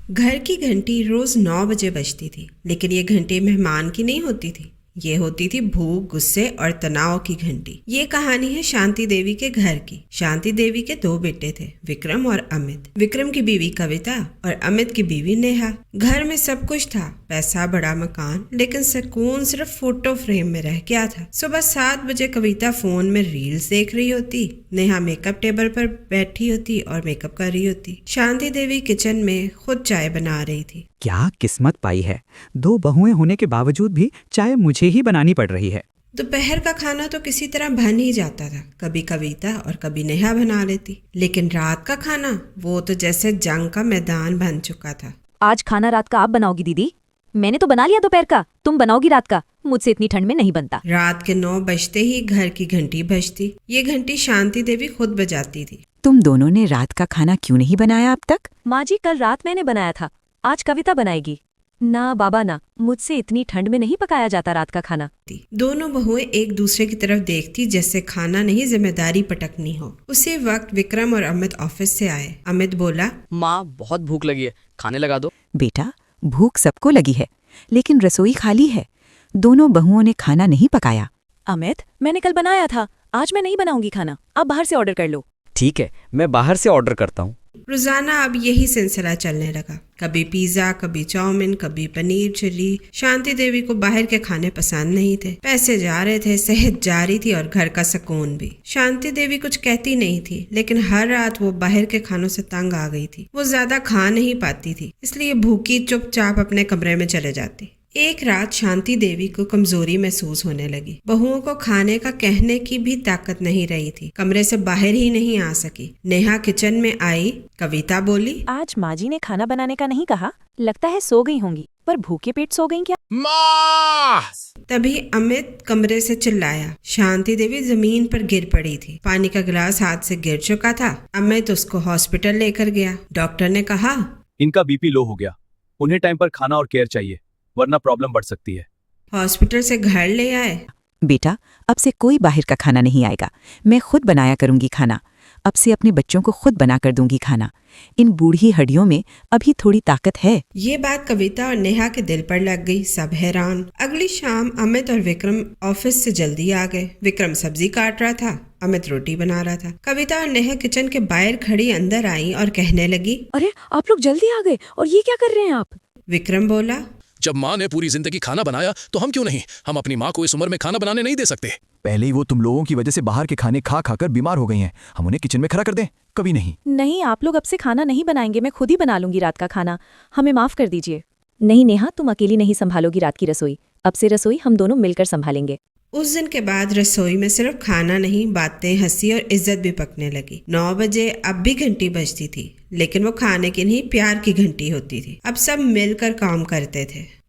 घर की घंटी रोज 9 बजे बजती थी, लेकिन ये घंटी मेहमान की नहीं होती थी। ये होती थी भूख, गुस्से और तनाव की घंटी। ये कहानी है शांति देवी के घर की। शांति देवी के 2 बेटे थे, विक्रम और अमित। विक्रम की बीवी कविता और अमित की बीवी नेहा। घर में सब कुछ था, पैसा, बड़ा मकान, लेकिन सुकून सिर्फ फोटो फ्रेम में रह गया था। सुबह 7 बजे कविता फोन में रील्स देख रही होती, नेहा मेकअप टेबल पर बैठी होती और मेकअप कर रही होती। शांति देवी किचन में खुद चाय बना रही थी। क्या किस्मत पाई है, 2 बहुएं होने के बावजूद भी चाय मुझे ही बनानी पड़ रही है। दोपहर का खाना तो किसी तरह बन ही जाता था, कभी कविता और कभी नेहा बना लेती, लेकिन रात का खाना वो तो जैसे जंग का मैदान बन चुका था। आज खाना रात का आप बनाओगी दीदी? मैंने तो बना लिया दोपहर का, तुम बनाओगी रात का। मुझसे इतनी ठंड में नहीं बनता। रात के 9 बजते ही घर की घंटी बजती। ये घंटी शांति देवी खुद बजाती थी। तुम दोनों ने रात का खाना क्यों नहीं बनाया अब तक? माँ जी, कल रात मैंने बनाया था, आज कविता बनाएगी। ना बाबा ना, मुझसे इतनी ठंड में नहीं पकाया जाता रात का खाना। दोनों बहुएं एक दूसरे की तरफ देखती जैसे खाना नहीं जिम्मेदारी पटकनी हो। उसी वक्त विक्रम और अमित ऑफिस से आए। अमित बोला, माँ बहुत भूख लगी है, खाने लगा दो। बेटा, भूख सबको लगी है, लेकिन रसोई खाली है। दोनों बहुओं ने खाना नहीं पकाया। अमित, मैंने कल बनाया था, आज मैं नहीं बनाऊंगी खाना, आप बाहर से ऑर्डर कर लो। ठीक है, मैं बाहर से ऑर्डर करता हूँ। रोजाना अब यही सिलसिला चलने लगा। कभी पिज्जा, कभी चाउमीन, कभी पनीर चिल्ली। शांति देवी को बाहर के खाने पसंद नहीं थे। पैसे जा रहे थे, सेहत जा रही थी और घर का सुकून भी। शांति देवी कुछ कहती नहीं थी, लेकिन हर रात वो बाहर के खानों से तंग आ गई थी। वो ज्यादा खा नहीं पाती थी, इसलिए भूखी चुपचाप अपने कमरे में चले जाती। एक रात शांति देवी को कमजोरी महसूस होने लगी। बहुओं को खाने का कहने की भी ताकत नहीं रही थी। कमरे से बाहर ही नहीं आ सकी। नेहा किचन में आई। कविता बोली, आज माँ जी ने खाना बनाने का नहीं कहा, लगता है सो गई होंगी। पर भूखे पेट सो गई क्या? माँ! तभी अमित कमरे से चिल्लाया। शांति देवी जमीन पर गिर पड़ी थी। पानी का गिलास हाथ से गिर चुका था। अमित उसको हॉस्पिटल लेकर गया। डॉक्टर ने कहा, इनका बीपी लो हो गया, उन्हें टाइम पर खाना और केयर चाहिए, वरना प्रॉब्लम बढ़ सकती है। हॉस्पिटल से घर ले आए। बेटा, अब से कोई बाहर का खाना नहीं आएगा, मैं खुद बनाया करूंगी खाना। अब से अपने बच्चों को खुद बना कर दूंगी खाना। इन बूढ़ी हड्डियों में अभी थोड़ी ताकत है। ये बात कविता और नेहा के दिल पर लग गई। सब हैरान। अगली शाम अमित और विक्रम ऑफिस से जल्दी आ गए। विक्रम सब्जी काट रहा था, अमित रोटी बना रहा था। कविता और नेहा किचन के बाहर खड़ी अंदर आई और कहने लगी, अरे आप लोग जल्दी आ गए, और ये क्या कर रहे हैं आप? विक्रम बोला, जब माँ ने पूरी जिंदगी खाना बनाया तो हम क्यों नहीं? हम अपनी माँ को इस उम्र में खाना बनाने नहीं दे सकते। पहले ही वो तुम लोगों की वजह से बाहर के खाने खा खाकर बीमार हो गई हैं। हम उन्हें किचन में खड़ा कर दें? कभी नहीं। नहीं, आप लोग अब से खाना नहीं बनाएंगे, मैं खुद ही बना लूंगी रात का खाना। हमें माफ कर दीजिए। नहीं नेहा, तुम अकेली नहीं संभालोगी रात की रसोई। अब से रसोई हम दोनों मिलकर संभालेंगे। उस दिन के बाद रसोई में सिर्फ खाना नहीं, बातें, हंसी और इज्जत भी पकने लगी। 9 बजे अब भी घंटी बजती थी, लेकिन वो खाने की नहीं, प्यार की घंटी होती थी। अब सब मिलकर काम करते थे।